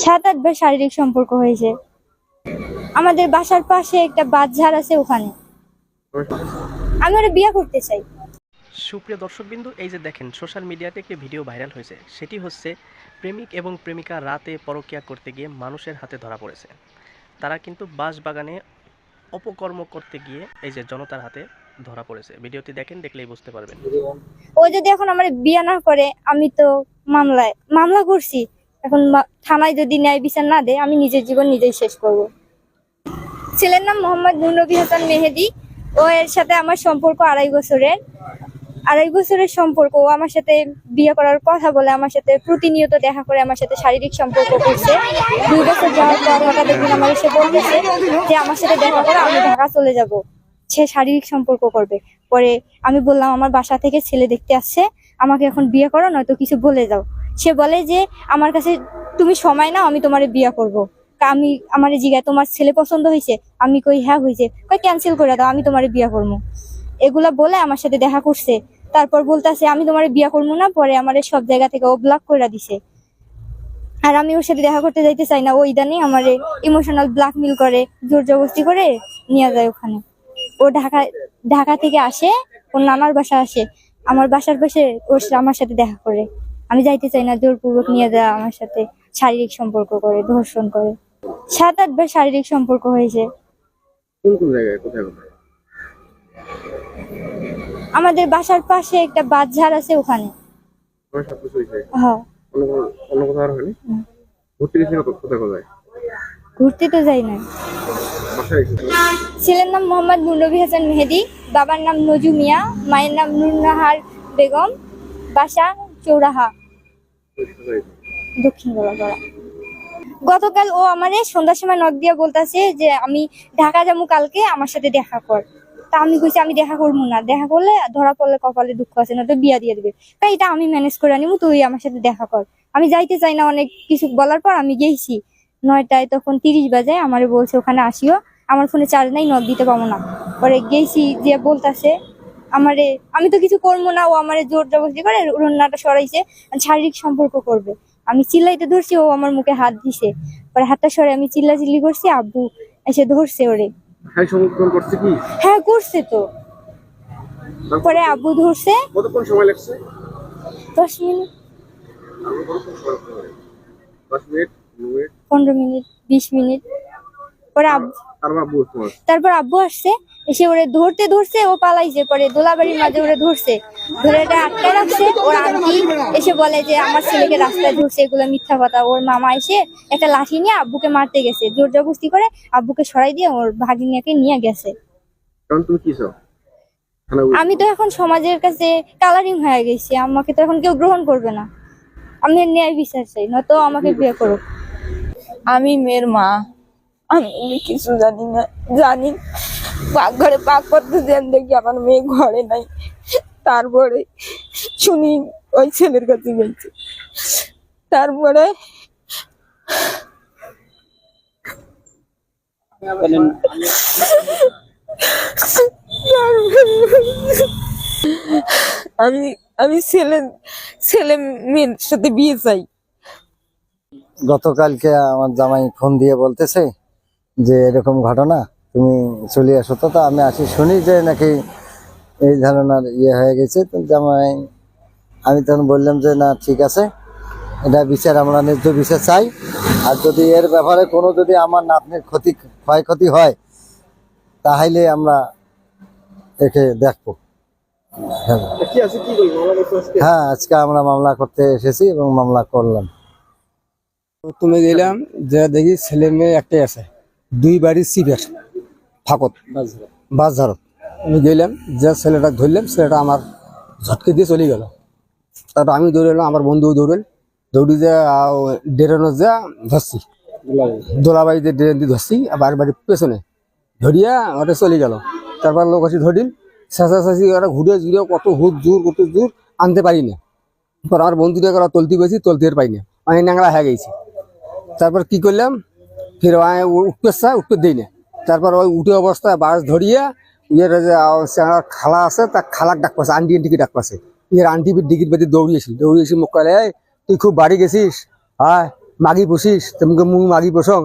7-8 বার শারীরিক সম্পর্ক হয়েছে। আমাদের বাসার পাশে একটা বাঁধঝাড় আছে, ওখানে। আমি ওরা বিয়ে করতে চাই। সুপ্রিয় দর্শকবিন্দু, এই যে দেখেন সোশ্যাল মিডিয়াতে একটি ভিডিও ভাইরাল হয়েছে। সেটি হচ্ছে প্রেমিক এবং প্রেমিকা রাতে পরকীয়া করতে গিয়ে মানুষের হাতে ধরা পড়েছে। তারা কিন্তু বাঁশবাগানে অপকর্ম করতে গিয়ে এই যে জনতার হাতে ধরা পড়েছে। ভিডিওটি দেখেন, দেখলেই বুঝতে পারবেন। ও যদি এখন আমার বিয়ে না করে, আমি তো মামলা করছি। এখন থানায় যদি ন্যায় বিচার না দেয়, আমি নিজের জীবন নিজেই শেষ করব। ছেলের নাম মোহাম্মদ নূরনবী হাসান মেহেদি। ও এর সাথে আমার সম্পর্ক 2.5 বছরের সম্পর্ক। ও আমার সাথে বিয়ে করার কথা বলে, আমার সাথে প্রতিনিয়ত দেখা করে, আমার সাথে শারীরিক সম্পর্ক করছে। 2 বছর যাওয়ার পর হঠাৎ একদিন আমার এসে বলতেছে যে আমার সাথে দেখা করে আমি ঢাকা চলে যাব, সে শারীরিক সম্পর্ক করবে। পরে আমি বললাম আমার বাসা থেকে ছেলে দেখতে আসছে, আমাকে এখন বিয়ে করো, নয়তো কিছু বলে যাও। সে বলে যে আমার কাছে তুমি সময় নাও, আমি তোমারে বিয়ে করব। আমি আমার জিজ্ঞাসা তোমার ছেলে পছন্দ হয়েছে? আমি কই হ্যাঁ হয়েছে। কই ক্যান্সেল করে দাও, আমি তোমারে বিয়ে করবো। এগুলা বলে আমার সাথে দেখা করছে। তারপর বলতেছে আমি তোমার বিয়ে করবো না। পরে আমার সব জায়গা থেকে ও ব্লক করে দিছে। আর আমি ওর সাথে দেখা করতে যাইতে চাই না। ও ইদানি আমার ইমোশনাল ব্ল্যাকমেল করে, জোর জবরদস্তি করে নিয়ে যায় ওখানে। ও ঢাকা থেকে আসে, ওর নানার বাসা আসে, আমার বাসার পাশে ওর আমার সাথে দেখা করে। আমি যাইতে চাই না, জোরপূর্বক নিয়ে যায় আমার সাথে শারীরিক সম্পর্ক করে, ধর্ষণ করে। 7-8 বার শারীরিক সম্পর্ক হয়েছে। কোন কোন জায়গায়, কোথায় কোথায়? আমাদের বাসার পাশে একটা বাঁধঝাড় আছে, ওখানে। তোমার সাথে হয়েছে? হ্যাঁ। অন্য কোথাও আর হয়নি? ঘুরতে গেছিল কোথায় কোথায়? ঘুরতে তো যাই না। বাসায় এসেছিল? ছেলের নাম মোহাম্মদ নূরনবী হাসান মেহেদি, বাবার নাম নজু মিয়া, মায়ের নাম নুরনাহার বেগম, বাসা চৌরাহা, দক্ষিণ গলাগড়া। গতকাল ও আমারে সন্ধ্যার সময় নক দিয়া বলতেছে যে আমি ঢাকা যাবো কালকে, আমার সাথে দেখা কর। তা আমি কইছি আমি দেখা করবো না, দেখা করলে ধরা পড়লে কপালে দুঃখ আছে, না তো বিয়া দিয়ে দিবে। তাই এটা আমি ম্যানেজ করে নিবো, তুই আমার সাথে দেখা কর। আমি যাইতে চাই না। অনেক কিছু বলার পর আমি গেছি 9টায়, তখন 30 বাজে। আমারে বলছে ওখানে আসিও, আমার ফোনে চার্জ নাই, নক দিতে পাবো না। পরে গেছি, যে বলতেছে আমারে আমি তো কিছু করবো না। ও আমারে জোর জবরদস্তি করে রান্নাটা সরাইছে, শারীরিক সম্পর্ক করবে। আমি চিল্লাইতে ধরছি, ও আমার মুখে হাত দিছে। পরে হাতটা সরে আমি চিল্লাচিল্লি করছি, আব্বু এসে ধরছে ওরে। হ্যাঁ, সমর্থন করছে কি? হ্যাঁ করছে তো। পরে আব্বু ধরছে। কতক্ষণ সময় লাগছে? 10 minute, 10 minute, 9 minute, 15 minute, 20 minute. পরে তারপর আব্বু আসছে, এসে ওরে ধরছে, ও পালাইছে। পরে দোলাবাড়ির মাঝে ওরে ধরছে, ধরে এটা আটকায় রাখছে। ওর আন্টি এসে বলে যে আমার ছেলেকে রাস্তায় ধরছে, এগুলো মিথ্যা কথা। ওর মামা এসে একটা লাঠি নিয়ে আব্বুকে মারতে গেছে, জোর জবরদস্তি করে আব্বুকে সরাই দিয়ে ওর ভাগিনাকে নিয়ে গেছে। আমি তো এখন সমাজের কাছে কালারিং হয়ে গেছি, আমাকে তো এখন কেউ গ্রহণ করবে না। আমি ন্যায় বিচার চাই, নয়তো আমাকে বিয়ে করো। আমি মেয়ের মা, আমি কিছু জানি না। জানি ঘরে পাক করতে দেন, দেখি আমার মেয়ে ঘরে নাই। তারপরে শুনি ওই ছেলের কাছে গেছে। তারপরে আমি আমি ছেলে মেয়ের সাথে বিয়ে চাই। গতকালকে আমার জামাই ফোন দিয়ে বলতেছে যে এরকম ঘটনা, তুমি চলে আসো। তো আমি আসি, শুনি যে নাকি এই ধরনের হয়ে গেছে। তো জামাই, আমি তখন বললাম যে না ঠিক আছে, এটা বিচার, আমরা ন্যায্য বিচার চাই। আর যদি এর ব্যাপারে কোনো যদি আমার নাতনির ক্ষয়ক্ষতি হয়, তাহলে আমরা একে দেখবো। হ্যাঁ, আজকে আমরা মামলা করতে এসেছি এবং মামলা করলাম। প্রথমে গেলাম, যে দেখি ছেলে মেয়ে একটাই আছে, 2 বাড়ির সিপের ফাঁকত বাস ধারত। আমি গেলাম, যে ছেলেটা ধরলাম, ছেলেটা আমার ঝটকে দিয়ে চলে গেল। তারপর আমি দৌড়ালাম, আমার বন্ধু দৌড়ি যে ডেরানো যা ধরছি, দোলাবাড়িতে ডেরেন দিয়ে ধরছি, বাড়ির বাড়ির পেছনে ধরিয়া ওটা চলে গেল। তারপর লোক আসি ধরিল, চেঁচাচেঁচি ওরা ঘুরে কত কত জোর আনতে পারি না। আমার বন্ধুটাকে ওরা তলতে পেয়েছি, তলতে পাই না, আমি ন্যাংরা হয়ে গেছি। তারপর কি করলাম, ফির উঠতে দিই না। তারপর ওই উঠে অবস্থায় বাস ধরিয়ে যে খালা আছে, তার খালাক ডাক পাচ্ছে, আন্টিকে ডাক পাচ্ছে। আন্টি ডিগির বেঁধে দৌড়িয়েছি মুখ করে, তুই খুব বাড়ি গেছিস, হ্যাঁ মাগি পুষিস তুমি মাগি পোষং